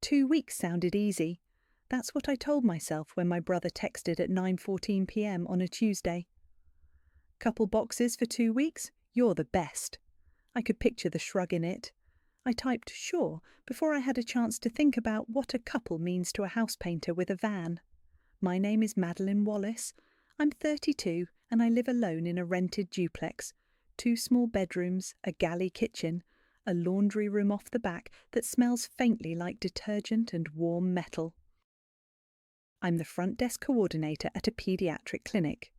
2 weeks sounded easy. That's what I told myself when my brother texted at 9:14 p.m. on a Tuesday. Couple boxes for 2 weeks? You're the best. I could picture the shrug in it. I typed sure before I had a chance to think about what a couple means to a house painter with a van. My name is Madeline Wallace. I'm 32 and I live alone in a rented duplex. 2 small bedrooms, a galley kitchen, a laundry room off the back that smells faintly like detergent and warm metal. I'm the front desk coordinator at a paediatric clinic.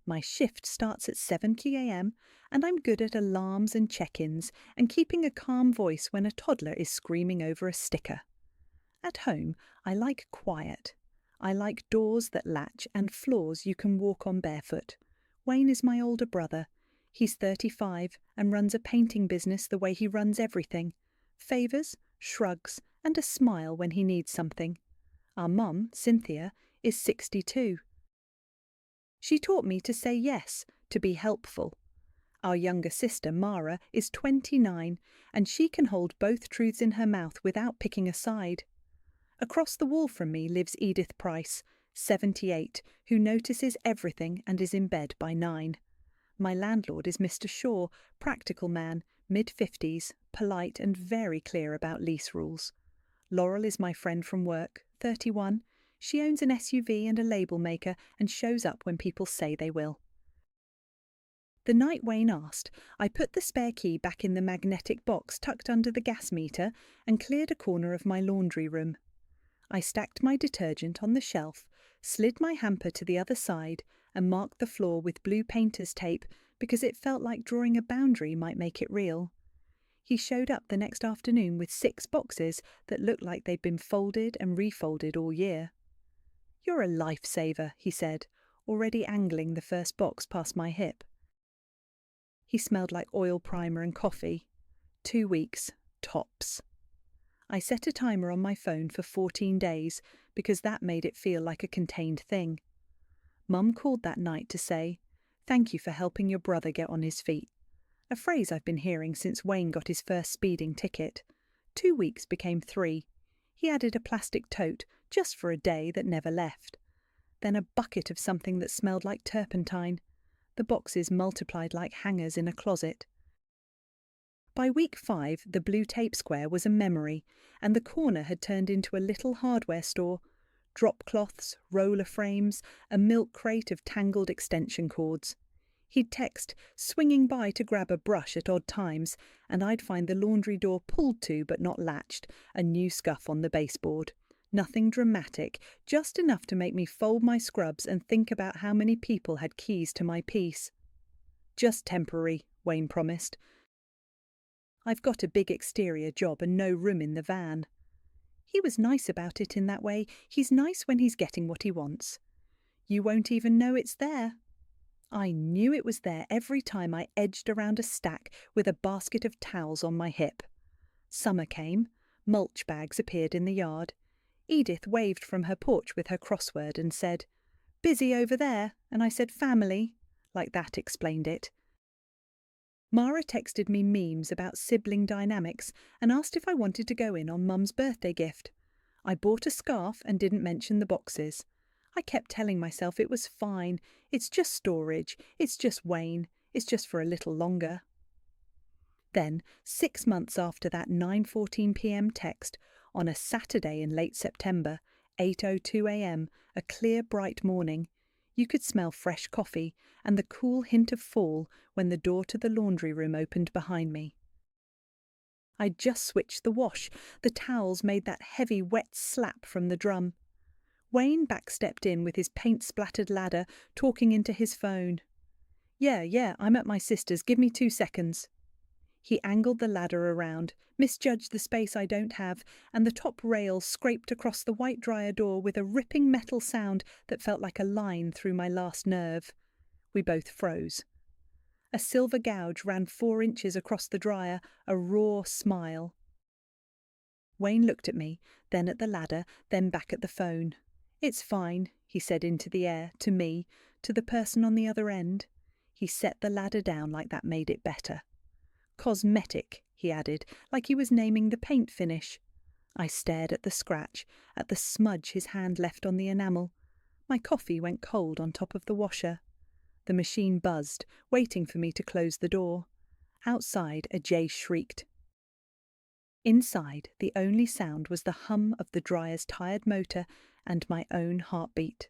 My shift starts at 7 a.m. and I'm good at alarms and check-ins and keeping a calm voice when a toddler is screaming over a sticker. At home, I like quiet. I like doors that latch and floors you can walk on barefoot. Wayne is my older brother. He's 35 and runs a painting business the way he runs everything. Favours, shrugs, and a smile when he needs something. Our mum, Cynthia, is 62. She taught me to say yes, to be helpful. Our younger sister, Mara, is 29, and she can hold both truths in her mouth without picking a side. Across the wall from me lives Edith Price, 78, who notices everything and is in bed by 9. My landlord is Mr. Shaw, practical man, mid-50s, polite and very clear about lease rules. Laurel is my friend from work, 31. She owns an SUV and a label maker and shows up when people say they will. The night Wayne asked, I put the spare key back in the magnetic box tucked under the gas meter and cleared a corner of my laundry room. I stacked my detergent on the shelf, slid my hamper to the other side and marked the floor with blue painter's tape because it felt like drawing a boundary might make it real. He showed up the next afternoon with 6 boxes that looked like they'd been folded and refolded all year. "You're a lifesaver," he said, already angling the first box past my hip. He smelled like oil primer and coffee. 2 weeks, tops. I set a timer on my phone for 14 days because that made it feel like a contained thing. Mum called that night to say, "Thank you for helping your brother get on his feet." A phrase I've been hearing since Wayne got his first speeding ticket. 2 weeks became 3. He added a plastic tote, just for a day, that never left. Then a bucket of something that smelled like turpentine. The boxes multiplied like hangers in a closet. By week 5, the blue tape square was a memory, and the corner had turned into a little hardware store. Drop cloths, roller frames, a milk crate of tangled extension cords. He'd text, swinging by to grab a brush at odd times, and I'd find the laundry door pulled to but not latched, a new scuff on the baseboard. Nothing dramatic, just enough to make me fold my scrubs and think about how many people had keys to my piece. "Just temporary," Wayne promised. "I've got a big exterior job and no room in the van." He was nice about it in that way. He's nice when he's getting what he wants. "You won't even know it's there." I knew it was there every time I edged around a stack with a basket of towels on my hip. Summer came. Mulch bags appeared in the yard. Edith waved from her porch with her crossword and said, "Busy over there?" And I said, "Family." Like that explained it. Mara texted me memes about sibling dynamics and asked if I wanted to go in on Mum's birthday gift. I bought a scarf and didn't mention the boxes. I kept telling myself it was fine. It's just storage. It's just Wayne. It's just for a little longer. Then, 6 months after that 9:14 p.m. text, on a Saturday in late September, 8:02 a.m., a clear, bright morning, you could smell fresh coffee and the cool hint of fall when the door to the laundry room opened behind me. I'd just switched the wash. The towels made that heavy, wet slap from the drum. Wayne backstepped in with his paint-splattered ladder, talking into his phone. Yeah, I'm at my sister's. Give me 2 seconds." He angled the ladder around, misjudged the space I don't have, and the top rail scraped across the white dryer door with a ripping metal sound that felt like a line through my last nerve. We both froze. A silver gouge ran 4 inches across the dryer, a raw smile. Wayne looked at me, then at the ladder, then back at the phone. "It's fine," he said into the air, to me, to the person on the other end. He set the ladder down like that made it better. "Cosmetic," he added, like he was naming the paint finish. I stared at the scratch, at the smudge his hand left on the enamel. My coffee went cold on top of the washer. The machine buzzed, waiting for me to close the door. Outside, a jay shrieked. Inside, the only sound was the hum of the dryer's tired motor and my own heartbeat.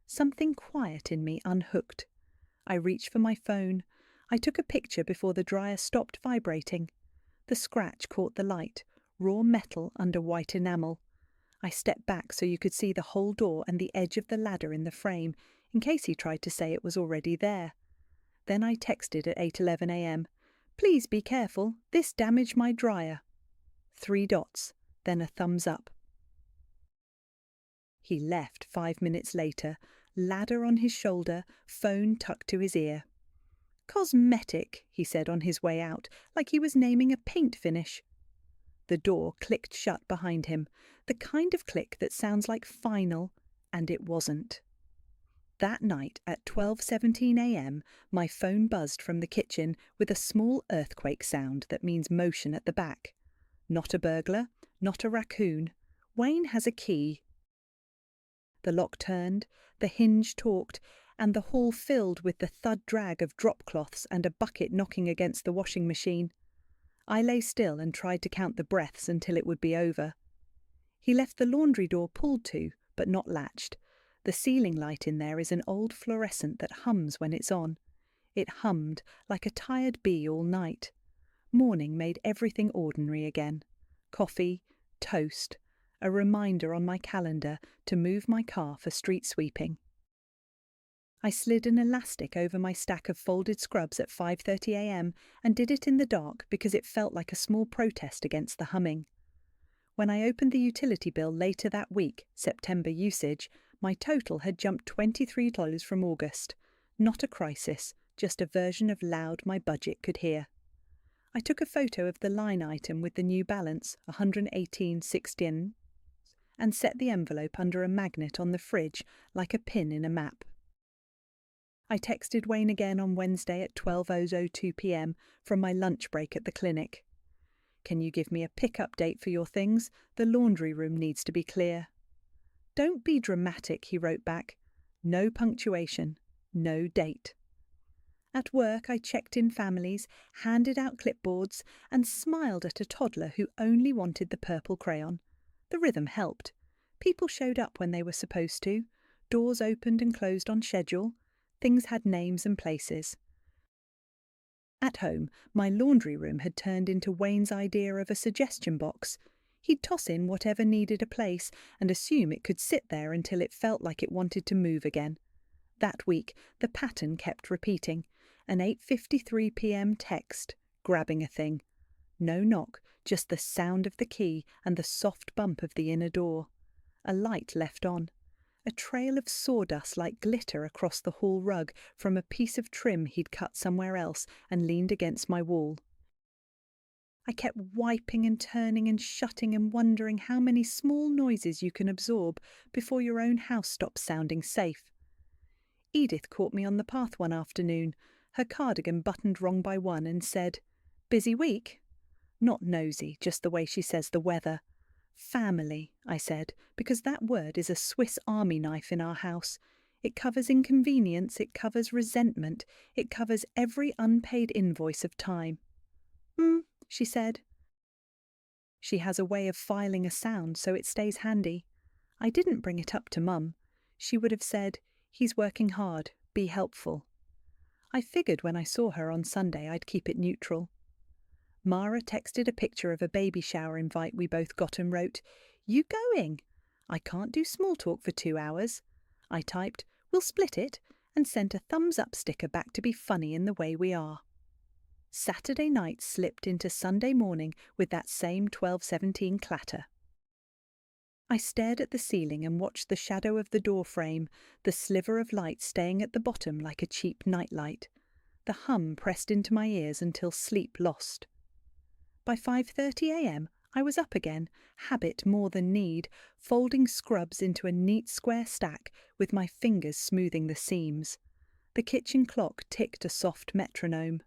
Something quiet in me unhooked. I reached for my phone. I took a picture before the dryer stopped vibrating. The scratch caught the light, raw metal under white enamel. I stepped back so you could see the whole door and the edge of the ladder in the frame, in case he tried to say it was already there. Then I texted at 8:11 a.m. "Please be careful, this damaged my dryer." 3 dots, then a thumbs up. He left 5 minutes later, ladder on his shoulder, phone tucked to his ear. "Cosmetic," he said on his way out, like he was naming a paint finish. The door clicked shut behind him, the kind of click that sounds like final, and it wasn't. That night at 12:17 a.m, my phone buzzed from the kitchen with a small earthquake sound that means motion at the back. Not a burglar, not a raccoon. Wayne has a key. The lock turned, the hinge talked, and the hall filled with the thud drag of drop cloths and a bucket knocking against the washing machine. I lay still and tried to count the breaths until it would be over. He left the laundry door pulled to, but not latched. The ceiling light in there is an old fluorescent that hums when it's on. It hummed like a tired bee all night. Morning made everything ordinary again. Coffee, toast, a reminder on my calendar to move my car for street sweeping. I slid an elastic over my stack of folded scrubs at 5:30 a.m. and did it in the dark because it felt like a small protest against the humming. When I opened the utility bill later that week, September usage, my total had jumped $23 from August. Not a crisis, just a version of loud my budget could hear. I took a photo of the line item with the new balance, 118.16, and set the envelope under a magnet on the fridge like a pin in a map. I texted Wayne again on Wednesday at 12:02 p.m. from my lunch break at the clinic. "Can you give me a pick-up date for your things? The laundry room needs to be clear." "Don't be dramatic," he wrote back. No punctuation, no date. At work, I checked in families, handed out clipboards, and smiled at a toddler who only wanted the purple crayon. The rhythm helped. People showed up when they were supposed to. Doors opened and closed on schedule. Things had names and places. At home, my laundry room had turned into Wayne's idea of a suggestion box. He'd toss in whatever needed a place and assume it could sit there until it felt like it wanted to move again. That week, the pattern kept repeating. An 8:53 p.m. text, grabbing a thing. No knock, just the sound of the key and the soft bump of the inner door. A light left on. A trail of sawdust like glitter across the hall rug from a piece of trim he'd cut somewhere else and leaned against my wall. I kept wiping and turning and shutting and wondering how many small noises you can absorb before your own house stops sounding safe. Edith caught me on the path one afternoon, her cardigan buttoned wrong by one, and said, "Busy week?" Not nosy, just the way she says the weather. "Family," I said, because that word is a Swiss Army knife in our house. It covers inconvenience, it covers resentment, it covers every unpaid invoice of time. She said. She has a way of filing a sound so it stays handy. I didn't bring it up to Mum. She would have said, "He's working hard, be helpful." I figured when I saw her on Sunday I'd keep it neutral. Mara texted a picture of a baby shower invite we both got and wrote, "You going?" "I can't do small talk for 2 hours." I typed, "We'll split it," and sent a thumbs up sticker back to be funny in the way we are. Saturday night slipped into Sunday morning with that same 12:17 clatter. I stared at the ceiling and watched the shadow of the door frame, the sliver of light staying at the bottom like a cheap nightlight. The hum pressed into my ears until sleep lost. By 5:30 a.m, I was up again, habit more than need, folding scrubs into a neat square stack with my fingers smoothing the seams. The kitchen clock ticked a soft metronome.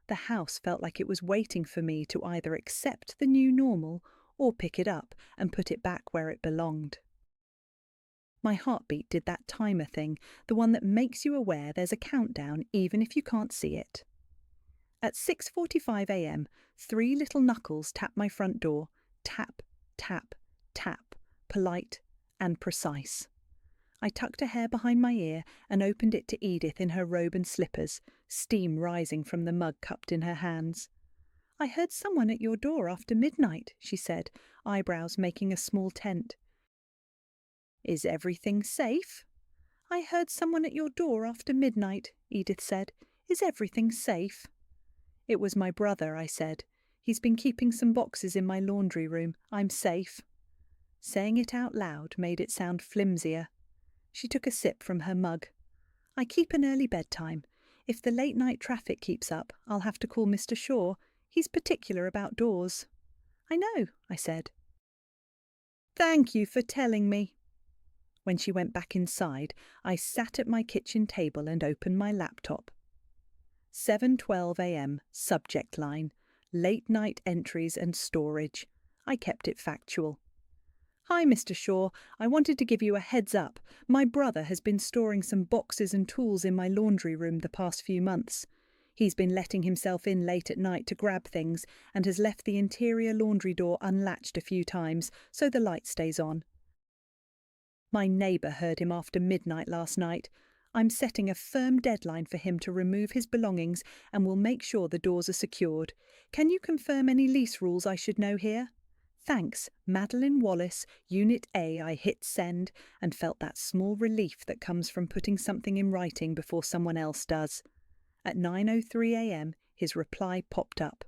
The house felt like it was waiting for me to either accept the new normal or pick it up and put it back where it belonged. My heartbeat did that timer thing, the one that makes you aware there's a countdown even if you can't see it. At 6:45 a.m, 3 little knuckles tapped my front door. Tap, tap, tap, polite and precise. I tucked a hair behind my ear and opened it to Edith in her robe and slippers, steam rising from the mug cupped in her hands. "I heard someone at your door after midnight," she said, eyebrows making a small tent. "Is everything safe?" "I heard someone at your door after midnight," Edith said. "Is everything safe?" "It was my brother," I said. "He's been keeping some boxes in my laundry room. I'm safe." Saying it out loud made it sound flimsier. She took a sip from her mug. "I keep an early bedtime. If the late-night traffic keeps up, I'll have to call Mr. Shaw. He's particular about doors." "I know," I said. "Thank you for telling me." When she went back inside, I sat at my kitchen table and opened my laptop. 7:12 a.m, subject line, late night entries and storage. I kept it factual. "Hi, Mr. Shaw. I wanted to give you a heads up. My brother has been storing some boxes and tools in my laundry room the past few months. He's been letting himself in late at night to grab things and has left the interior laundry door unlatched a few times, so the light stays on. My neighbour heard him after midnight last night. I'm setting a firm deadline for him to remove his belongings and will make sure the doors are secured. Can you confirm any lease rules I should know here? Thanks, Madeline Wallace, Unit A." I hit send and felt that small relief that comes from putting something in writing before someone else does. At 9:03 a.m, his reply popped up.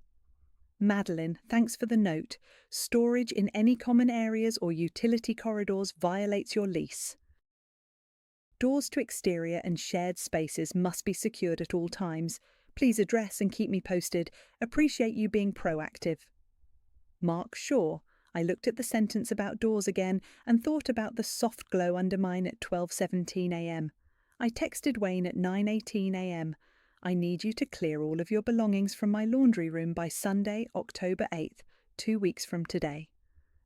"Madeline, thanks for the note. Storage in any common areas or utility corridors violates your lease. Doors to exterior and shared spaces must be secured at all times. Please address and keep me posted. Appreciate you being proactive. Mark Shaw." I looked at the sentence about doors again and thought about the soft glow under mine at 12:17 a.m. I texted Wayne at 9:18 a.m. "I need you to clear all of your belongings from my laundry room by Sunday, October 8th, 2 weeks from today.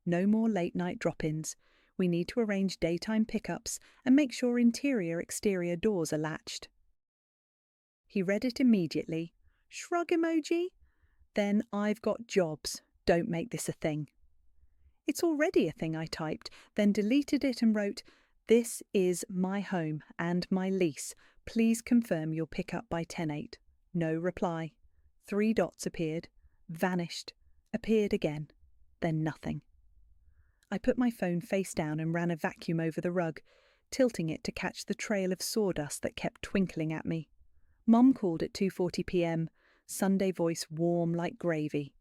No more late-night drop-ins. We need to arrange daytime pickups and make sure interior-exterior doors are latched." He read it immediately. Shrug emoji. Then "I've got jobs. Don't make this a thing." "It's already a thing," I typed, then deleted it and wrote, "This is my home and my lease. Please confirm you'll pick up by 10:08. No reply. 3 dots appeared, vanished, appeared again, then nothing. I put my phone face down and ran a vacuum over the rug, tilting it to catch the trail of sawdust that kept twinkling at me. Mum called at 2:40 p.m, Sunday voice warm like gravy.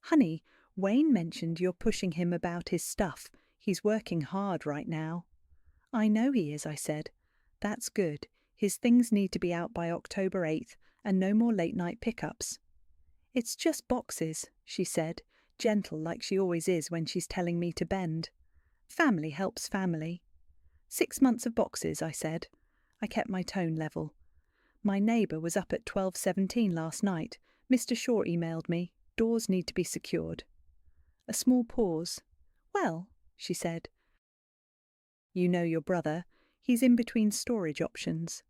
"Honey, Wayne mentioned you're pushing him about his stuff. He's working hard right now." "I know he is," I said. "That's good. His things need to be out by October 8th and no more late-night pickups." "It's just boxes," she said, gentle like she always is when she's telling me to bend. "Family helps family." 6 months of boxes," I said. I kept my tone level. "My neighbour was up at 12:17 last night. Mr. Shaw emailed me. Doors need to be secured." A small pause. "Well," she said. "You know your brother. He's in between storage options."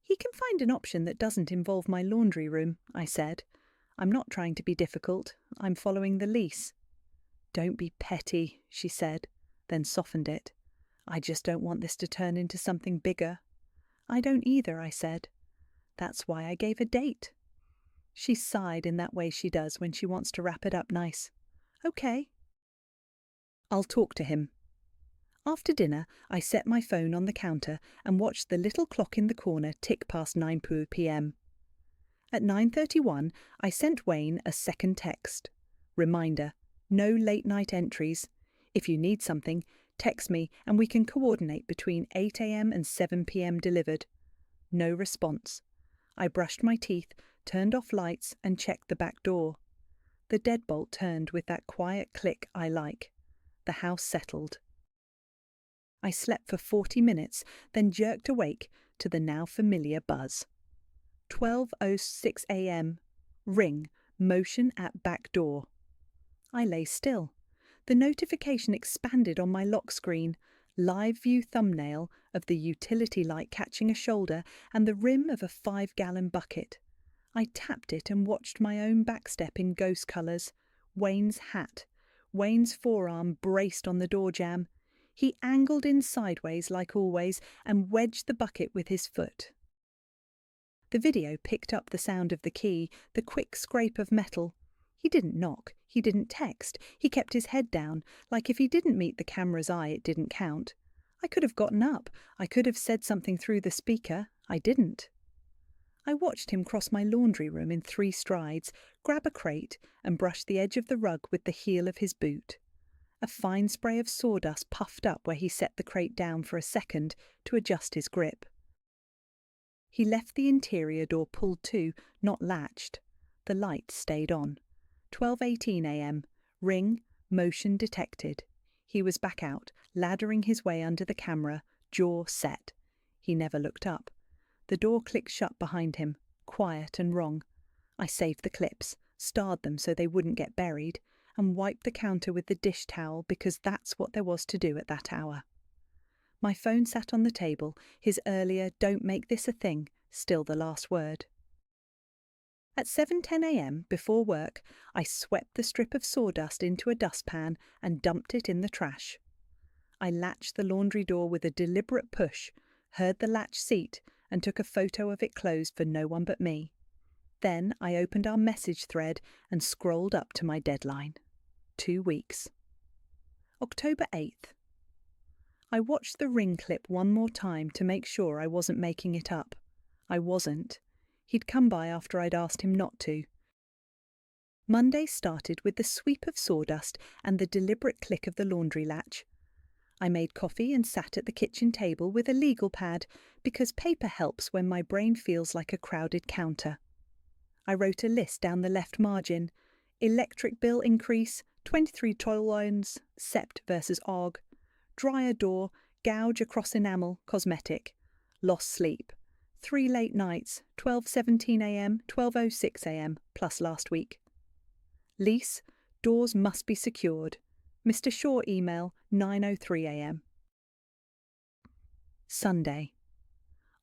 "He can find an option that doesn't involve my laundry room," I said. "I'm not trying to be difficult. I'm following the lease." "Don't be petty," she said, then softened it. "I just don't want this to turn into something bigger." "I don't either," I said. "That's why I gave a date." She sighed in that way she does when she wants to wrap it up nice. "Okay. I'll talk to him." After dinner, I set my phone on the counter and watched the little clock in the corner tick past 9 p.m. At 9:31, I sent Wayne a second text. Reminder, no late-night entries. If you need something, text me and we can coordinate between 8 a.m. and 7 p.m. delivered. No response. I brushed my teeth, turned off lights and checked the back door. The deadbolt turned with that quiet click I like. The house settled. I slept for 40 minutes, then jerked awake to the now familiar buzz. 12:06 a.m. Ring, motion at back door. I lay still. The notification expanded on my lock screen, live view thumbnail of the utility light catching a shoulder and the rim of a 5-gallon bucket. I tapped it and watched my own backstep in ghost colours. Wayne's hat. Wayne's forearm braced on the door jamb. He angled in sideways like always and wedged the bucket with his foot. The video picked up the sound of the key, the quick scrape of metal. He didn't knock, he didn't text, he kept his head down, like if he didn't meet the camera's eye it didn't count. I could have gotten up, I could have said something through the speaker, I didn't. I watched him cross my laundry room in 3 strides, grab a crate and brush the edge of the rug with the heel of his boot. A fine spray of sawdust puffed up where he set the crate down for a second to adjust his grip. He left the interior door pulled to, not latched. The light stayed on. 12:18 a.m. Ring, motion detected. He was back out, laddering his way under the camera, jaw set. He never looked up. The door clicked shut behind him, quiet and wrong. I saved the clips, starred them so they wouldn't get buried, and wiped the counter with the dish towel because that's what there was to do at that hour. My phone sat on the table, his earlier "don't make this a thing" still the last word. At 7:10 a.m, before work, I swept the strip of sawdust into a dustpan and dumped it in the trash. I latched the laundry door with a deliberate push, heard the latch seat, and took a photo of it closed for no one but me. Then I opened our message thread and scrolled up to my deadline. 2 weeks. October 8th. I watched the ring clip one more time to make sure I wasn't making it up. I wasn't. He'd come by after I'd asked him not to. Monday started with the sweep of sawdust and the deliberate click of the laundry latch. I made coffee and sat at the kitchen table with a legal pad because paper helps when my brain feels like a crowded counter. I wrote a list down the left margin. Electric bill increase, 23 toil lines, sept versus og. Dryer door, gouge across enamel, cosmetic. Lost sleep. 3 late nights, 12:17 a.m, 12:06 a.m, plus last week. Lease, doors must be secured. Mr. Shaw email, 9:03 a.m. Sunday.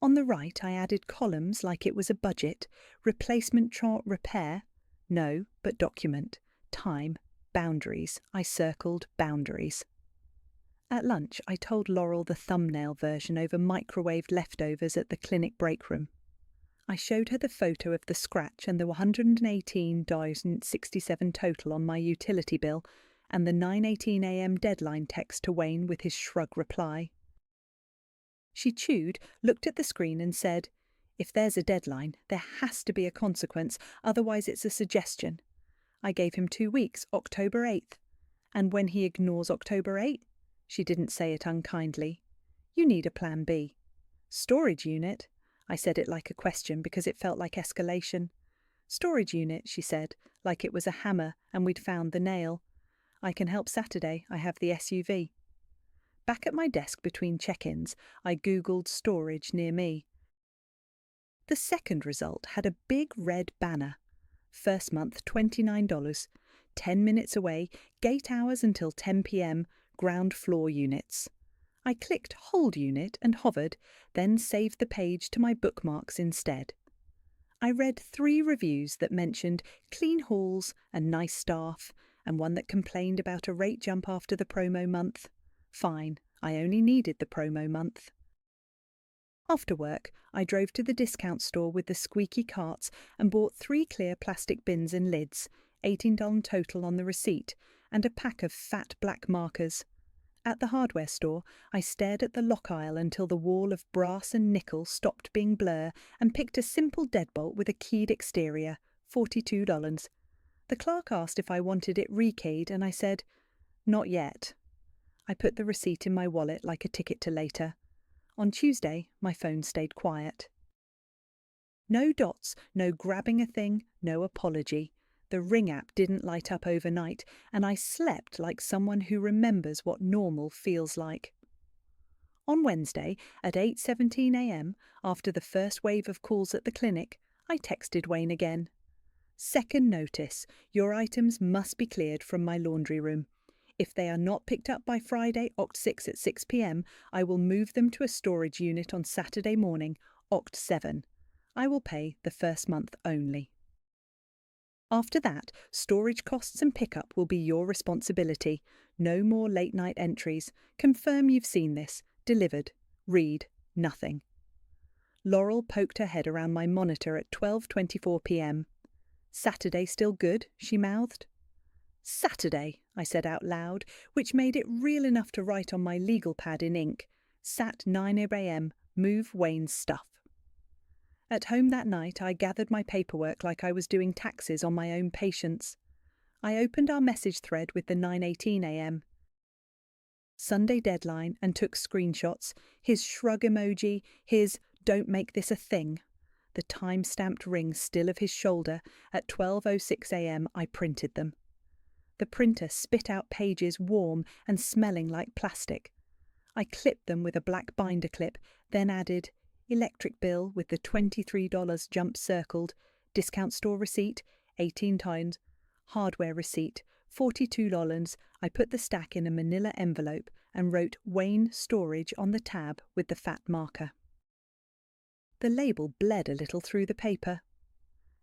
On the right I added columns like it was a budget. Replacement chart repair. No, but document. Time. Boundaries. I circled boundaries. At lunch, I told Laurel the thumbnail version over microwaved leftovers at the clinic break room. I showed her the photo of the scratch and the $118.67 total on my utility bill and the 9:18 a.m. deadline text to Wayne with his shrug reply. She chewed, looked at the screen and said, "If there's a deadline, there has to be a consequence, otherwise it's a suggestion." I gave him 2 weeks, October 8th. And when he ignores October 8th, she didn't say it unkindly, "You need a plan B." "Storage unit." I said it like a question because it felt like escalation. "Storage unit," she said, like it was a hammer and we'd found the nail. "I can help Saturday, I have the SUV." Back at my desk between check-ins, I googled storage near me. The second result had a big red banner. First month, $29. 10 minutes away, gate hours until 10 p.m, ground floor units. I clicked hold unit and hovered, then saved the page to my bookmarks instead. I read 3 reviews that mentioned clean halls and nice staff, and one that complained about a rate jump after the promo month. Fine, I only needed the promo month. After work, I drove to the discount store with the squeaky carts and bought 3 clear plastic bins and lids, $18 total on the receipt, and a pack of fat black markers. At the hardware store, I stared at the lock aisle until the wall of brass and nickel stopped being blur and picked a simple deadbolt with a keyed exterior, $42. The clerk asked if I wanted it rekeyed and I said, "Not yet." I put the receipt in my wallet like a ticket to later. On Tuesday, my phone stayed quiet. No dots, no grabbing a thing, no apology. The Ring app didn't light up overnight, and I slept like someone who remembers what normal feels like. On Wednesday, at 8:17 a.m, after the first wave of calls at the clinic, I texted Wayne again. Second notice, your items must be cleared from my laundry room. If they are not picked up by Friday, Oct 6 at 6 p.m, I will move them to a storage unit on Saturday morning, Oct 7. I will pay the first month only. After that, storage costs and pickup will be your responsibility. No more late-night entries. Confirm you've seen this. Delivered. Read. Nothing. Laurel poked her head around my monitor at 12:24 p.m. Saturday still good? She mouthed. Saturday, I said out loud, which made it real enough to write on my legal pad in ink. Sat 9 a.m. Move Wayne's stuff. At home that night, I gathered my paperwork like I was doing taxes on my own patience. I opened our message thread with the 9:18 a.m. Sunday deadline and took screenshots, his shrug emoji, his "don't make this a thing." The time-stamped ring still of his shoulder. At 12:06 a.m. I printed them. The printer spit out pages warm and smelling like plastic. I clipped them with a black binder clip, then added electric bill with the $23 jump circled, discount store receipt, 18 times, hardware receipt, $42. I put the stack in a manila envelope and wrote Wayne Storage on the tab with the fat marker. The label bled a little through the paper.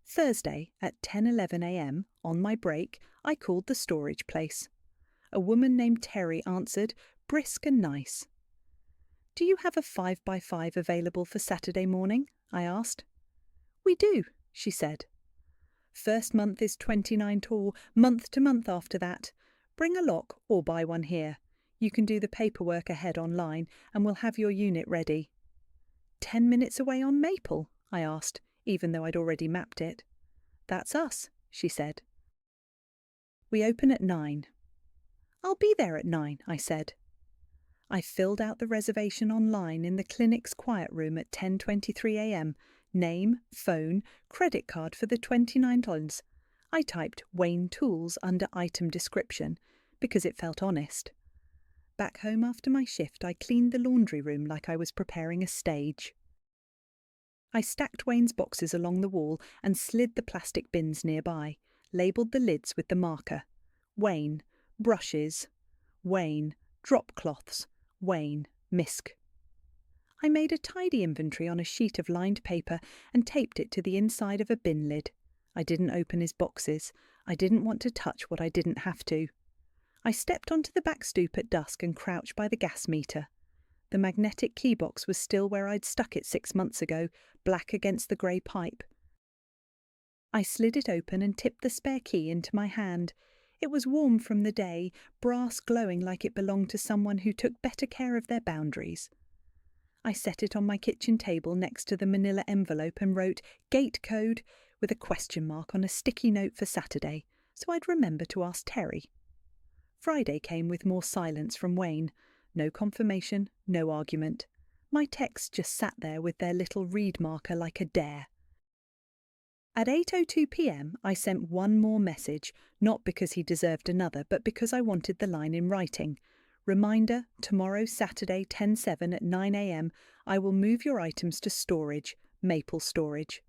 Thursday at 10:11 a.m, on my break, I called the storage place. A woman named Terry answered, brisk and nice. "Do you have a 5x5 available for Saturday morning?" I asked. "We do," she said. "First month is 29 tall, month to month after that. Bring a lock or buy one here. You can do the paperwork ahead online and we'll have your unit ready." 10 minutes away on Maple? I asked, even though I'd already mapped it. "That's us," she said. "We open at 9. "I'll be there at 9, I said. I filled out the reservation online in the clinic's quiet room at 10:23 a.m. Name, phone, credit card for the $29. I typed Wayne Tools under item description because it felt honest. Back home after my shift, I cleaned the laundry room like I was preparing a stage. I stacked Wayne's boxes along the wall and slid the plastic bins nearby, labelled the lids with the marker. Wayne, brushes. Wayne, drop cloths. Wayne, misc. I made a tidy inventory on a sheet of lined paper and taped it to the inside of a bin lid. I didn't open his boxes. I didn't want to touch what I didn't have to. I stepped onto the back stoop at dusk and crouched by the gas meter. The magnetic key box was still where I'd stuck it 6 months ago, black against the grey pipe. I slid it open and tipped the spare key into my hand. It was warm from the day, brass glowing like it belonged to someone who took better care of their boundaries. I set it on my kitchen table next to the manila envelope and wrote "gate code" with a question mark on a sticky note for Saturday, so I'd remember to ask Terry. Friday came with more silence from Wayne. No confirmation, no argument. My texts just sat there with their little read marker like a dare. At 8:02 p.m, I sent one more message, not because he deserved another, but because I wanted the line in writing. Reminder, tomorrow, Saturday, 10/7 at 9 a.m, I will move your items to storage, Maple Storage.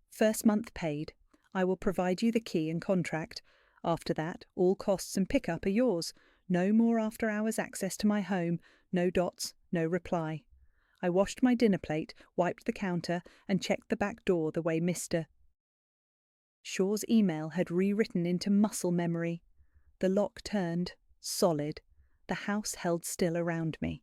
First month paid. I will provide you the key and contract. After that, all costs and pickup are yours. No more after-hours access to my home. No dots, no reply. I washed my dinner plate, wiped the counter, and checked the back door the way Mr. Shaw's email had rewritten into muscle memory. The lock turned, solid. The house held still around me.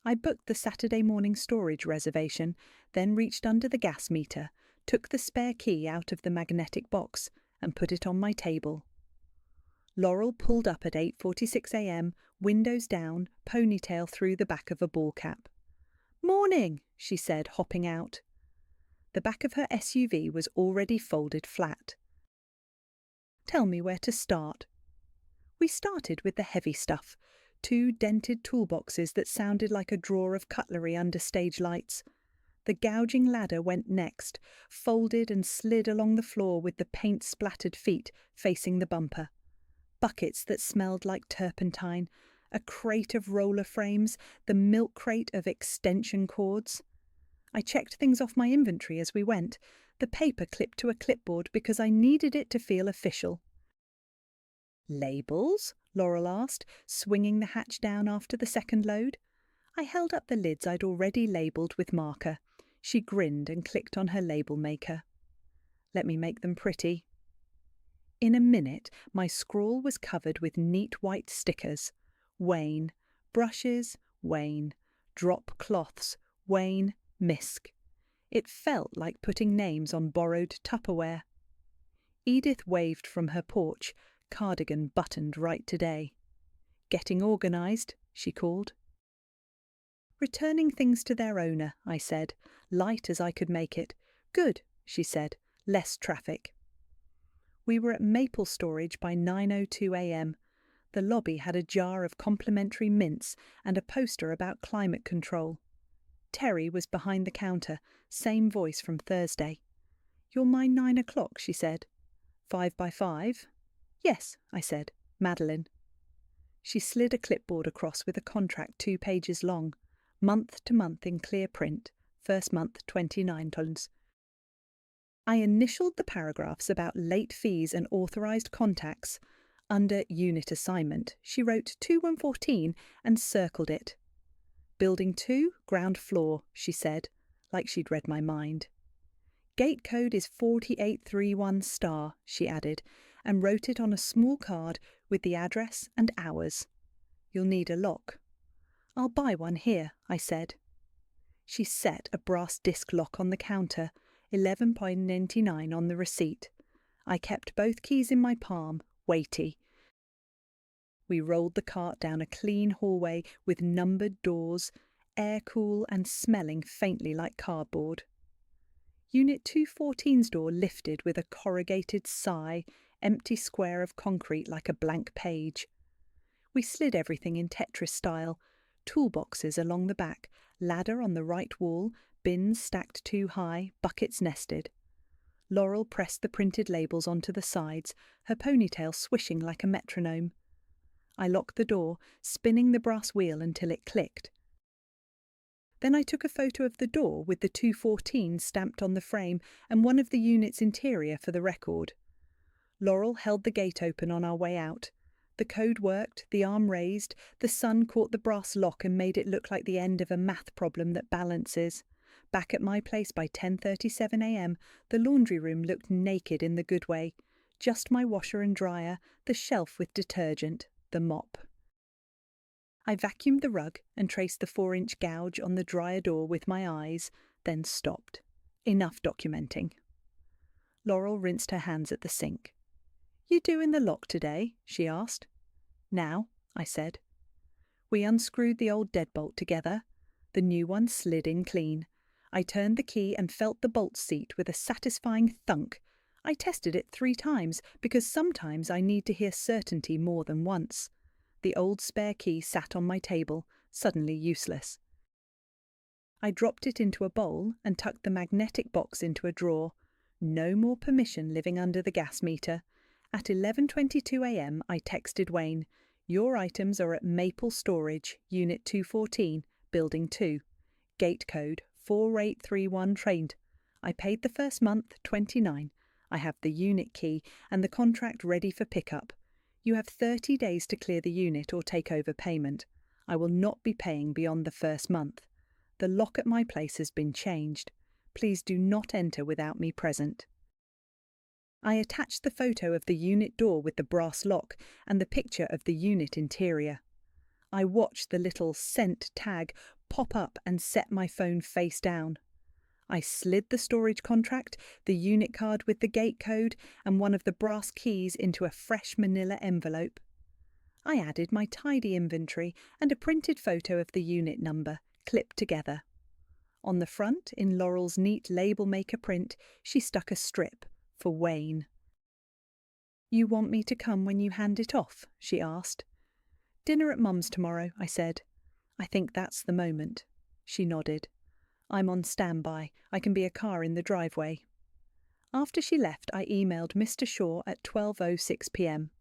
I booked the Saturday morning storage reservation, then reached under the gas meter, took the spare key out of the magnetic box, and put it on my table. Laurel pulled up at 8:46 a.m, windows down, ponytail through the back of a ball cap. "Morning," she said, hopping out. The back of her SUV was already folded flat. "Tell me where to start." We started with the heavy stuff, 2 dented toolboxes that sounded like a drawer of cutlery under stage lights. The gouging ladder went next, folded and slid along the floor with the paint-splattered feet facing the bumper. Buckets that smelled like turpentine, a crate of roller frames, the milk crate of extension cords. I checked things off my inventory as we went. the paper clipped to a clipboard because I needed it to feel official. "Labels?" Laurel asked, swinging the hatch down after the second load. I held up the lids I'd already labelled with marker. She grinned and clicked on her label maker. "Let me make them pretty." In a minute, my scrawl was covered with neat white stickers. Wayne, brushes, Wayne, drop cloths, Wayne, misc. It felt like putting names on borrowed Tupperware. Edith waved from her porch, cardigan buttoned right today. "Getting organised," she called. "Returning things to their owner," I said, light as I could make it. "Good," she said, "less traffic." We were at Maple Storage by 9:02 a.m. The lobby had a jar of complimentary mints and a poster about climate control. Terry was behind the counter, same voice from Thursday. "You'll mind 9 o'clock," she said. 5 by 5? "Yes," I said. "Madeline." She slid a clipboard across with a contract 2 pages long, month to month in clear print, first month $29. I initialed the paragraphs about late fees and authorised contacts. Under Unit Assignment, she wrote 2114 and circled it. "Building 2, ground floor," she said, like she'd read my mind. "Gate code is 4831*, she added, and wrote it on a small card with the address and hours. "You'll need a lock." "I'll buy one here," I said. She set a brass disc lock on the counter, $11.99 on the receipt. I kept both keys in my palm, weighty. We rolled the cart down a clean hallway with numbered doors, air-cool and smelling faintly like cardboard. Unit 214's door lifted with a corrugated sigh, empty square of concrete like a blank page. We slid everything in Tetris style, toolboxes along the back, ladder on the right wall, bins stacked too high, buckets nested. Laurel pressed the printed labels onto the sides, her ponytail swishing like a metronome. I locked the door, spinning the brass wheel until it clicked. Then I took a photo of the door with the 214 stamped on the frame and one of the unit's interior for the record. Laurel held the gate open on our way out. The code worked, the arm raised, the sun caught the brass lock and made it look like the end of a math problem that balances. Back at my place by 10:37 a.m, the laundry room looked naked in the good way. Just my washer and dryer, the shelf with detergent, the mop. I vacuumed the rug and traced the 4-inch gouge on the dryer door with my eyes, then stopped. Enough documenting. Laurel rinsed her hands at the sink. "You doing the lock today?" she asked. "Now," I said. We unscrewed the old deadbolt together. The new one slid in clean. I turned the key and felt the bolt seat with a satisfying thunk. I tested it 3 times because sometimes I need to hear certainty more than once. The old spare key sat on my table, suddenly useless. I dropped it into a bowl and tucked the magnetic box into a drawer. No more permission living under the gas meter. At 11:22 a.m, I texted Wayne, "Your items are at Maple Storage, Unit 214, Building 2. Gate code 4831 trained. I paid the first month, $29. I have the unit key and the contract ready for pickup. You have 30 days to clear the unit or take over payment. I will not be paying beyond the first month. The lock at my place has been changed. Please do not enter without me present." I attached the photo of the unit door with the brass lock and the picture of the unit interior. I watched the little sent tag pop up and set my phone face down. I slid the storage contract, the unit card with the gate code, and one of the brass keys into a fresh manila envelope. I added my tidy inventory and a printed photo of the unit number, clipped together. On the front, in Laurel's neat label maker print, she stuck a strip for Wayne. "You want me to come when you hand it off?" she asked. "Dinner at Mum's tomorrow," I said. "I think that's the moment." She nodded. "I'm on standby. I can be a car in the driveway." After she left, I emailed Mr. Shaw at 12:06 p.m.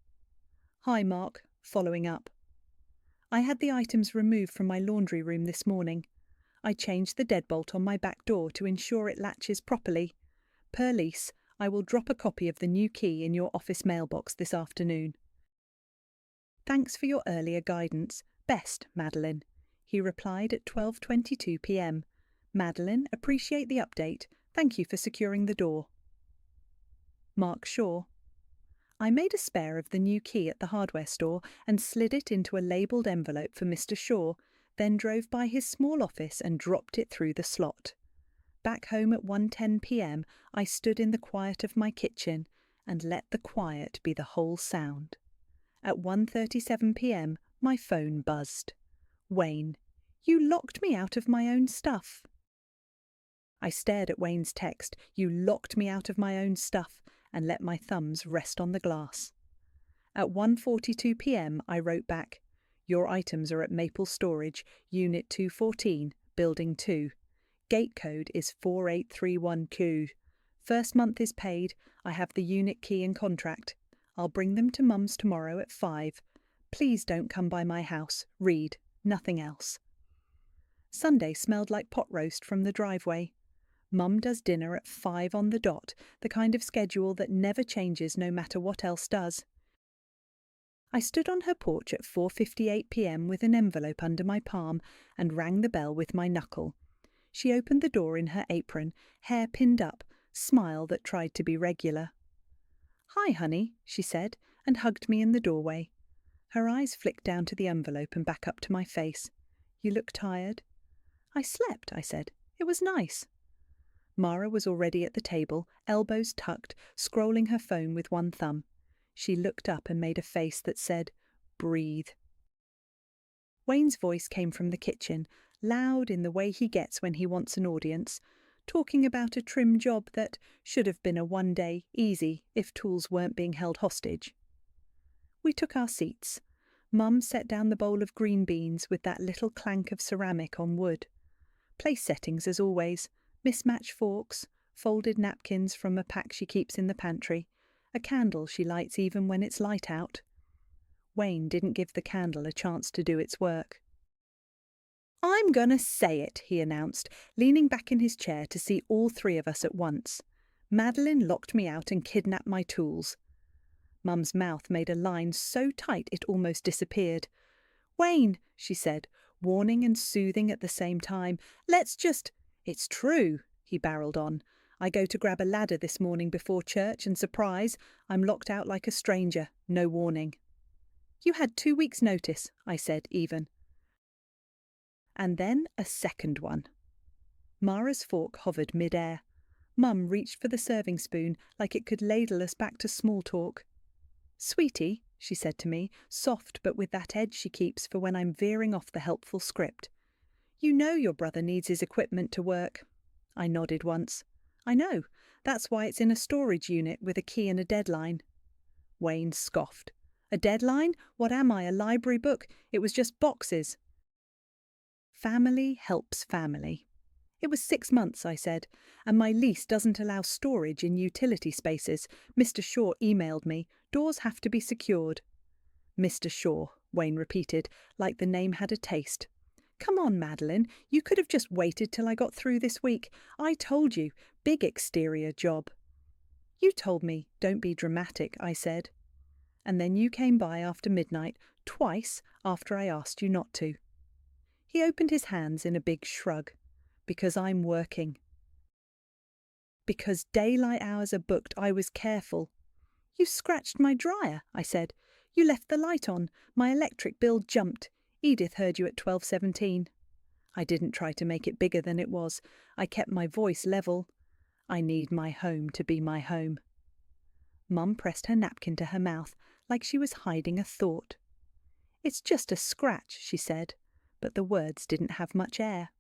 "Hi, Mark. Following up. I had the items removed from my laundry room this morning. I changed the deadbolt on my back door to ensure it latches properly. Per lease, I will drop a copy of the new key in your office mailbox this afternoon. Thanks for your earlier guidance. Best, Madeline, he replied at 12:22 p.m. Madeline, appreciate the update. Thank you for securing the door. Mark Shaw. I made a spare of the new key at the hardware store and slid it into a labelled envelope for Mr. Shaw, then drove by his small office and dropped it through the slot. Back home at 1:10 p.m, I stood in the quiet of my kitchen and let the quiet be the whole sound. At 1:37 p.m, my phone buzzed. Wayne, you locked me out of my own stuff. I stared at Wayne's text, you locked me out of my own stuff, and let my thumbs rest on the glass. At 1:42 p.m, I wrote back, your items are at Maple Storage, Unit 214, Building 2. Gate code is 4831Q. First month is paid. I have the unit key and contract. I'll bring them to Mum's tomorrow at 5. Please don't come by my house. Read. Nothing else. Sunday smelled like pot roast from the driveway. Mum does dinner at 5 on the dot, the kind of schedule that never changes no matter what else does. I stood on her porch at 4:58 p.m. with an envelope under my palm and rang the bell with my knuckle. She opened the door in her apron, hair pinned up, smile that tried to be regular. Hi, honey, she said, and hugged me in the doorway. Her eyes flicked down to the envelope and back up to my face. You look tired. I slept, I said. It was nice. Mara was already at the table, elbows tucked, scrolling her phone with one thumb. She looked up and made a face that said, breathe. Wayne's voice came from the kitchen, loud in the way he gets when he wants an audience, talking about a trim job that should have been a one-day, easy, if tools weren't being held hostage. We took our seats. Mum set down the bowl of green beans with that little clank of ceramic on wood. Place settings as always, mismatched forks, folded napkins from a pack she keeps in the pantry, a candle she lights even when it's light out. Wayne didn't give the candle a chance to do its work. I'm gonna say it, he announced, leaning back in his chair to see all three of us at once. Madeline locked me out and kidnapped my tools. Mum's mouth made a line so tight it almost disappeared. Wayne, she said, warning and soothing at the same time. Let's just... It's true, he barreled on. I go to grab a ladder this morning before church and surprise, I'm locked out like a stranger, no warning. You had 2 weeks' notice, I said, even. And then a second one. Mara's fork hovered mid-air. Mum reached for the serving spoon like it could ladle us back to small talk. Sweetie, she said to me, soft but with that edge she keeps for when I'm veering off the helpful script. You know your brother needs his equipment to work. I nodded once. I know. That's why it's in a storage unit with a key and a deadline. Wayne scoffed. A deadline? What am I, a library book? It was just boxes. Family helps family. It was 6 months, I said, and my lease doesn't allow storage in utility spaces. Mr. Shaw emailed me. Doors have to be secured. Mr. Shaw, Wayne repeated, like the name had a taste. Come on, Madeline, you could have just waited till I got through this week. I told you, big exterior job. You told me, don't be dramatic, I said. And then you came by after midnight, twice after I asked you not to. He opened his hands in a big shrug. Because I'm working. Because daylight hours are booked, I was careful. You scratched my dryer, I said. You left the light on. My electric bill jumped. Edith heard you at 12:17. I didn't try to make it bigger than it was. I kept my voice level. I need my home to be my home. Mum pressed her napkin to her mouth like she was hiding a thought. It's just a scratch, she said, but the words didn't have much air.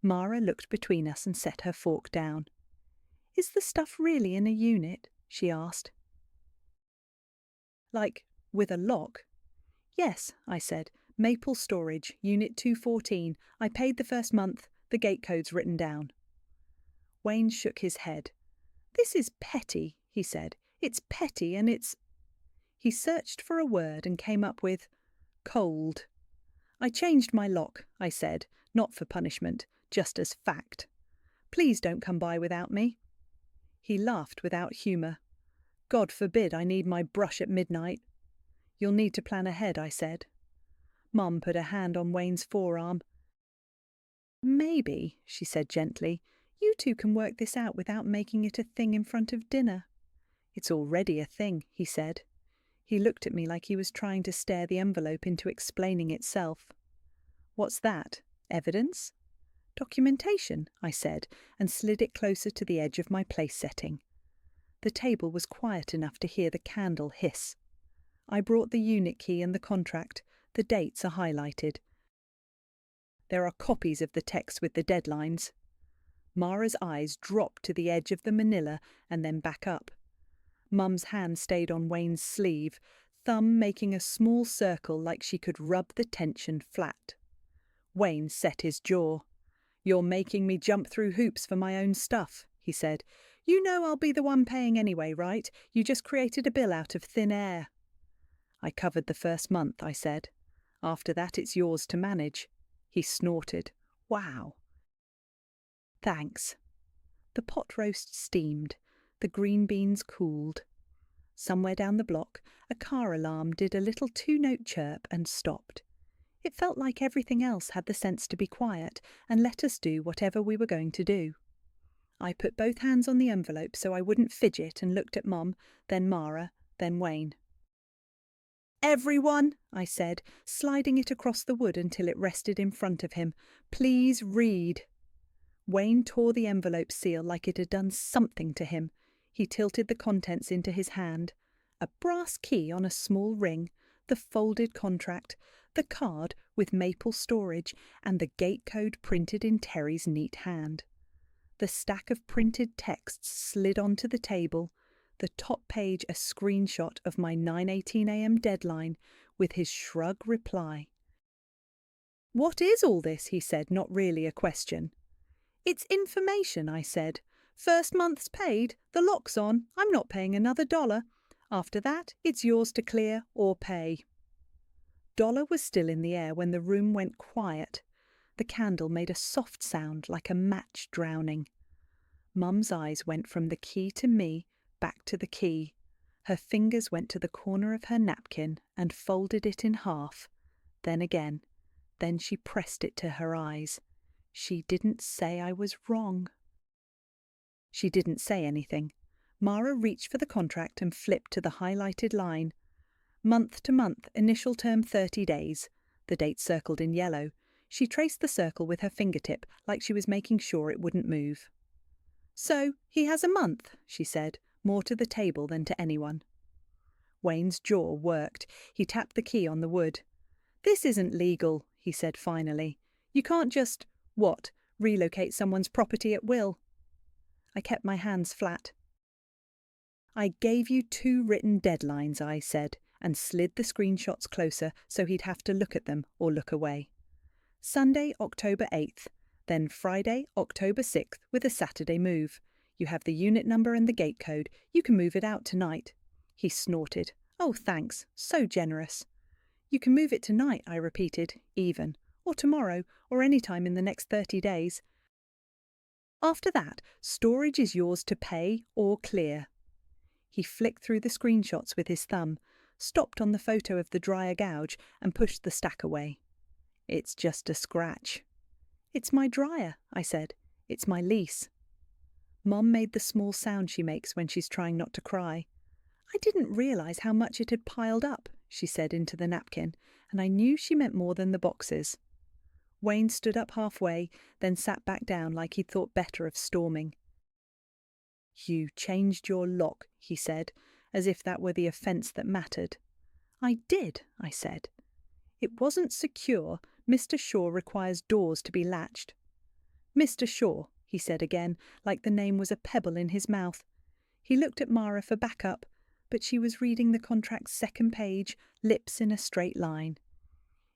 Mara looked between us and set her fork down. Is the stuff really in a unit? She asked. Like, with a lock? Yes, I said. Maple Storage, Unit 214. I paid the first month. The gate code's written down. Wayne shook his head. This is petty, he said. It's petty and it's... He searched for a word and came up with cold. I changed my lock, I said, not for punishment, just as fact. Please don't come by without me. He laughed without humour. God forbid I need my brush at midnight. You'll need to plan ahead, I said. Mum put a hand on Wayne's forearm. Maybe, she said gently, you two can work this out without making it a thing in front of dinner. It's already a thing, he said. He looked at me like he was trying to stare the envelope into explaining itself. What's that? Evidence? Documentation, I said, and slid it closer to the edge of my place setting. The table was quiet enough to hear the candle hiss. I brought the unit key and the contract. The dates are highlighted. There are copies of the text with the deadlines. Mara's eyes dropped to the edge of the manila and then back up. Mum's hand stayed on Wayne's sleeve, thumb making a small circle like she could rub the tension flat. Wayne set his jaw. You're making me jump through hoops for my own stuff, he said. You know I'll be the one paying anyway, right? You just created a bill out of thin air. I covered the first month, I said. After that it's yours to manage. He snorted. Wow. Thanks. The pot roast steamed. The green beans cooled. Somewhere down the block, a car alarm did a little two-note chirp and stopped. It felt like everything else had the sense to be quiet and let us do whatever we were going to do. I put both hands on the envelope so I wouldn't fidget and looked at Mum, then Mara, then Wayne. Everyone, I said, sliding it across the wood until it rested in front of him, please read. Wayne tore the envelope seal like it had done something to him. He tilted the contents into his hand. A brass key on a small ring, the folded contract, the card with maple storage, and the gate code printed in Terry's neat hand. The stack of printed texts slid onto the table, the top page a screenshot of my 9:18 a.m. deadline with his shrug reply. What is all this? He said, not really a question. It's information, I said. First month's paid, the lock's on, I'm not paying another $1. After that, it's yours to clear or pay. $1 was still in the air when the room went quiet. The candle made a soft sound like a match drowning. Mum's eyes went from the key to me, back to the key. Her fingers went to the corner of her napkin and folded it in half. Then again. Then she pressed it to her eyes. She didn't say I was wrong. She didn't say anything. Mara reached for the contract and flipped to the highlighted line. Month to month, initial term 30 days. The date circled in yellow. She traced the circle with her fingertip like she was making sure it wouldn't move. So, he has a month, she said, more to the table than to anyone. Wayne's jaw worked. He tapped the key on the wood. This isn't legal, he said finally. You can't just, relocate someone's property at will. I kept my hands flat. I gave you 2 written deadlines, I said, and slid the screenshots closer so he'd have to look at them or look away. Sunday, October 8th, then Friday, October 6th with a Saturday move. You have the unit number and the gate code. You can move it out tonight. He snorted. Oh, thanks. So generous. You can move it tonight, I repeated, even, or tomorrow, or any time in the next 30 days. After that, storage is yours to pay or clear. He flicked through the screenshots with his thumb, stopped on the photo of the dryer gouge and pushed the stack away. It's just a scratch. It's my dryer, I said. It's my lease. Mum made the small sound she makes when she's trying not to cry. I didn't realise how much it had piled up, she said into the napkin, and I knew she meant more than the boxes. Wayne stood up halfway, then sat back down like he'd thought better of storming. You changed your lock, he said, as if that were the offence that mattered. I did, I said. It wasn't secure. Mr. Shaw requires doors to be latched. Mr. Shaw, he said again, like the name was a pebble in his mouth. He looked at Mara for backup, but she was reading the contract's second page, lips in a straight line.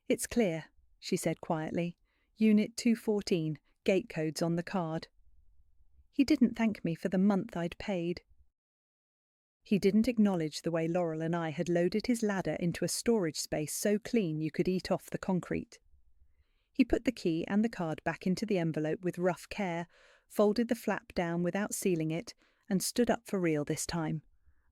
It's clear, she said quietly. Unit 214, gate codes on the card. He didn't thank me for the month I'd paid. He didn't acknowledge the way Laurel and I had loaded his ladder into a storage space so clean you could eat off the concrete. He put the key and the card back into the envelope with rough care, folded the flap down without sealing it, and stood up for real this time.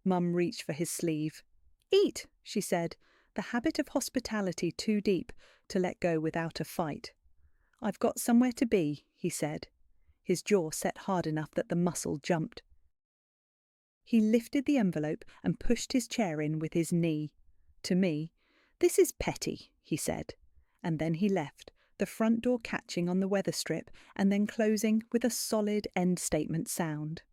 Mum reached for his sleeve. "Eat," she said, the habit of hospitality too deep to let go without a fight. "I've got somewhere to be," he said. His jaw set hard enough that the muscle jumped. He lifted the envelope and pushed his chair in with his knee. To me, "This is petty," he said, and then he left, the front door catching on the weather strip and then closing with a solid end statement sound.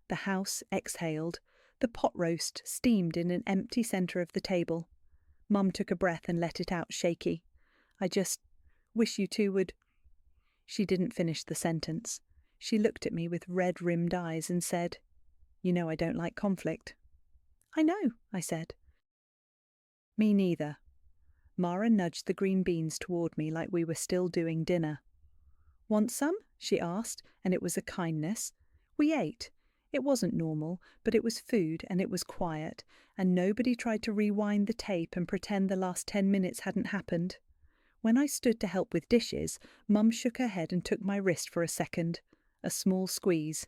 The house exhaled. The pot roast steamed in an empty centre of the table. Mum took a breath and let it out shaky. "I just wish you two would—" She didn't finish the sentence. She looked at me with red-rimmed eyes and said, "You know I don't like conflict." "I know," I said. "Me neither." Mara nudged the green beans toward me like we were still doing dinner. "Want some?" she asked, and it was a kindness. We ate. It wasn't normal, but it was food and it was quiet, and nobody tried to rewind the tape and pretend the last 10 minutes hadn't happened. When I stood to help with dishes, Mum shook her head and took my wrist for a second. A small squeeze.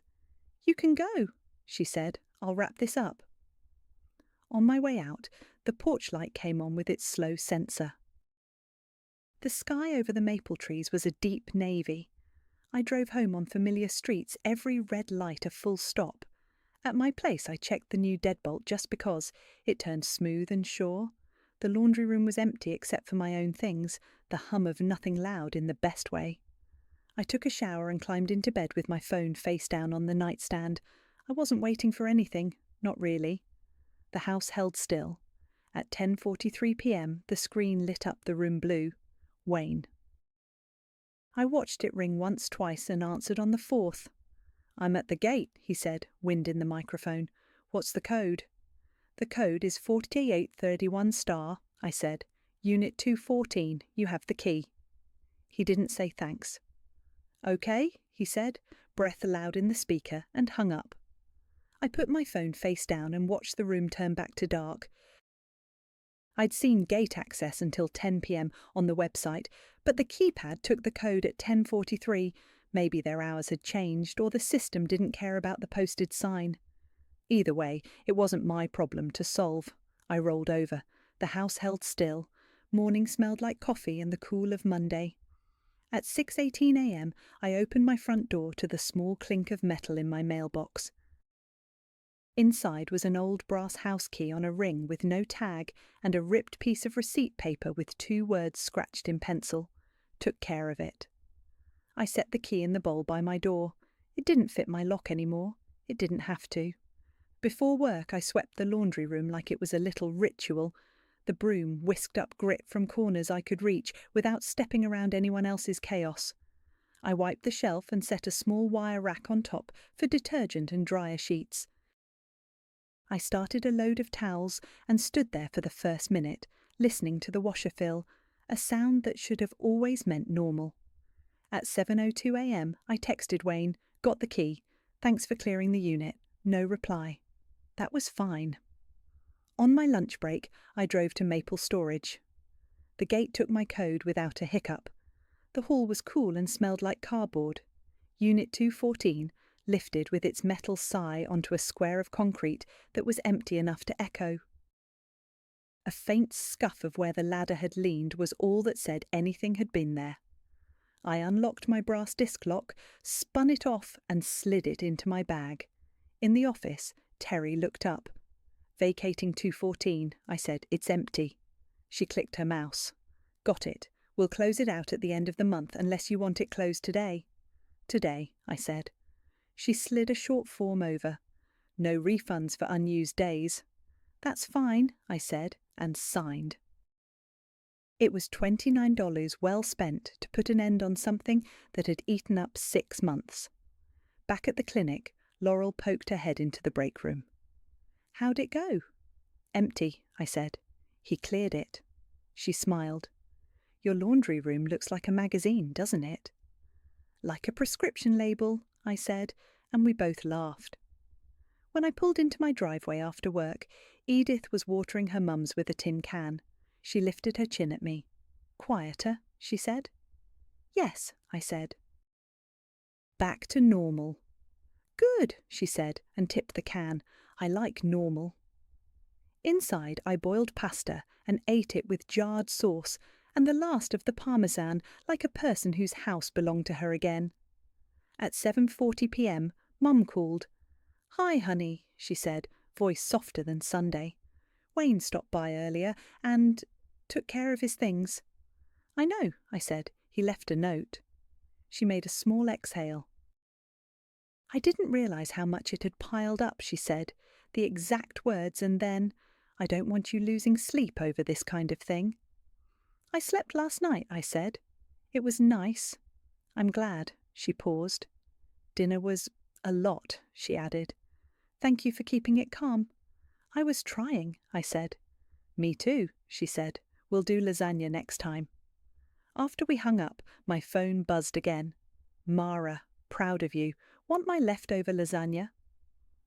"You can go," she said. "I'll wrap this up." On my way out, the porch light came on with its slow sensor. The sky over the maple trees was a deep navy. I drove home on familiar streets, every red light a full stop. At my place I checked the new deadbolt just because. It turned smooth and sure. The laundry room was empty except for my own things, the hum of nothing loud in the best way. I took a shower and climbed into bed with my phone face down on the nightstand. I wasn't waiting for anything, not really. The house held still. At 10:43 p.m. the screen lit up the room blue. Wayne. I watched it ring once, twice, and answered on the fourth. "I'm at the gate," he said, wind in the microphone. "What's the code?" "The code is 4831 *, I said. "Unit 214, you have the key." He didn't say thanks. "Okay," he said, breath loud in the speaker, and hung up. I put my phone face down and watched the room turn back to dark. I'd seen gate access until 10 p.m. on the website, but the keypad took the code at 10:43. Maybe their hours had changed, or the system didn't care about the posted sign. Either way, it wasn't my problem to solve. I rolled over. The house held still. Morning smelled like coffee and the cool of Monday. At 6:18 a.m. I opened my front door to the small clink of metal in my mailbox. Inside was an old brass house key on a ring with no tag and a ripped piece of receipt paper with 2 words scratched in pencil. Took care of it. I set the key in the bowl by my door. It didn't fit my lock anymore. It didn't have to. Before work I swept the laundry room like it was a little ritual. The broom whisked up grit from corners I could reach without stepping around anyone else's chaos. I wiped the shelf and set a small wire rack on top for detergent and dryer sheets. I started a load of towels and stood there for the first minute, listening to the washer fill, a sound that should have always meant normal. At 7:02 a.m. I texted Wayne, "Got the key. Thanks for clearing the unit." No reply. That was fine. On my lunch break, I drove to Maple Storage. The gate took my code without a hiccup. The hall was cool and smelled like cardboard. Unit 214 lifted with its metal sigh onto a square of concrete that was empty enough to echo. A faint scuff of where the ladder had leaned was all that said anything had been there. I unlocked my brass disc lock, spun it off and slid it into my bag. In the office, Terry looked up. "Vacating 214, I said. "It's empty." She clicked her mouse. "Got it. We'll close it out at the end of the month unless you want it closed today." "Today," I said. She slid a short form over. "No refunds for unused days." "That's fine," I said, and signed. It was $29 well spent to put an end on something that had eaten up 6 months. Back at the clinic, Laurel poked her head into the break room. "How'd it go?" "Empty," I said. "He cleared it." She smiled. "Your laundry room looks like a magazine, doesn't it?" "Like a prescription label," I said, and we both laughed. When I pulled into my driveway after work, Edith was watering her mum's with a tin can. She lifted her chin at me. "Quieter," she said. "Yes," I said. Back to normal. Good, she said, and tipped the can. I like normal. Inside, I boiled pasta and ate it with jarred sauce and the last of the parmesan, like a person whose house belonged to her again. At 7:40 p.m, Mum called. "Hi, honey," she said, voice softer than Sunday. "Wayne stopped by earlier and took care of his things." "I know," I said. "He left a note." She made a small exhale. "I didn't realise how much it had piled up," she said, the exact words, and then, "I don't want you losing sleep over this kind of thing." "I slept last night," I said. "It was nice." "I'm glad." She paused. "Dinner was a lot," she added. "Thank you for keeping it calm." "I was trying," I said. "Me too," she said. "We'll do lasagna next time." After we hung up, my phone buzzed again. "Mara, proud of you. Want my leftover lasagna?"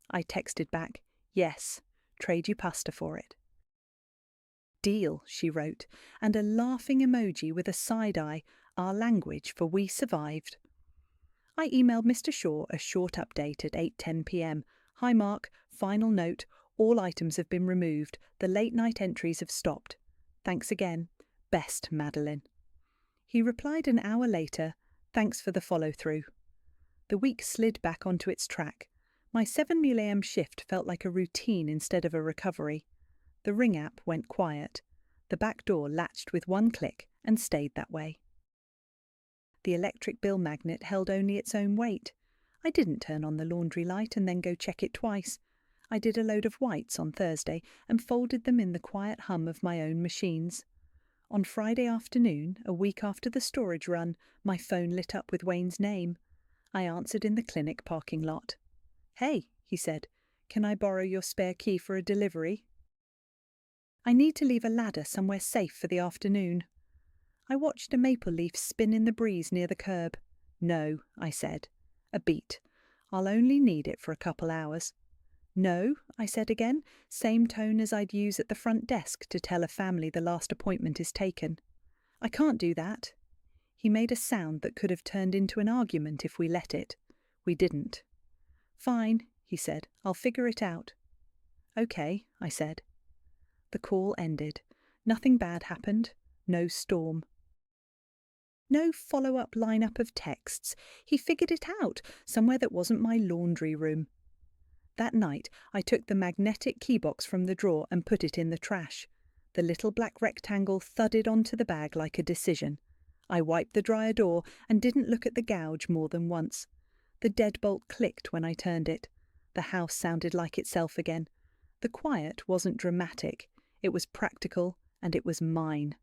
I texted back, "Yes, trade you pasta for it." "Deal," she wrote, and a laughing emoji with a side eye, our language for we survived. I emailed Mr. Shaw a short update at 8:10 p.m. "Hi Mark, final note, all items have been removed, the late night entries have stopped. Thanks again. Best, Madeline." He replied an hour later, "Thanks for the follow-through." The week slid back onto its track. My 7 a.m. shift felt like a routine instead of a recovery. The Ring app went quiet. The back door latched with one click and stayed that way. The electric bill magnet held only its own weight. I didn't turn on the laundry light and then go check it twice. I did a load of whites on Thursday and folded them in the quiet hum of my own machines. On Friday afternoon, a week after the storage run, my phone lit up with Wayne's name. I answered in the clinic parking lot. "Hey," he said, "can I borrow your spare key for a delivery?" "I need to leave a ladder somewhere safe for the afternoon." I watched a maple leaf spin in the breeze near the curb. "No," I said. A beat. "I'll only need it for a couple hours." "No," I said again, same tone as I'd use at the front desk to tell a family the last appointment is taken. "I can't do that." He made a sound that could have turned into an argument if we let it. We didn't. "Fine," he said. "I'll figure it out." "Okay," I said. The call ended. Nothing bad happened. No storm. No follow-up lineup of texts. He figured it out, somewhere that wasn't my laundry room. That night, I took the magnetic keybox from the drawer and put it in the trash. The little black rectangle thudded onto the bag like a decision. I wiped the dryer door and didn't look at the gouge more than once. The deadbolt clicked when I turned it. The house sounded like itself again. The quiet wasn't dramatic. It was practical, and it was mine.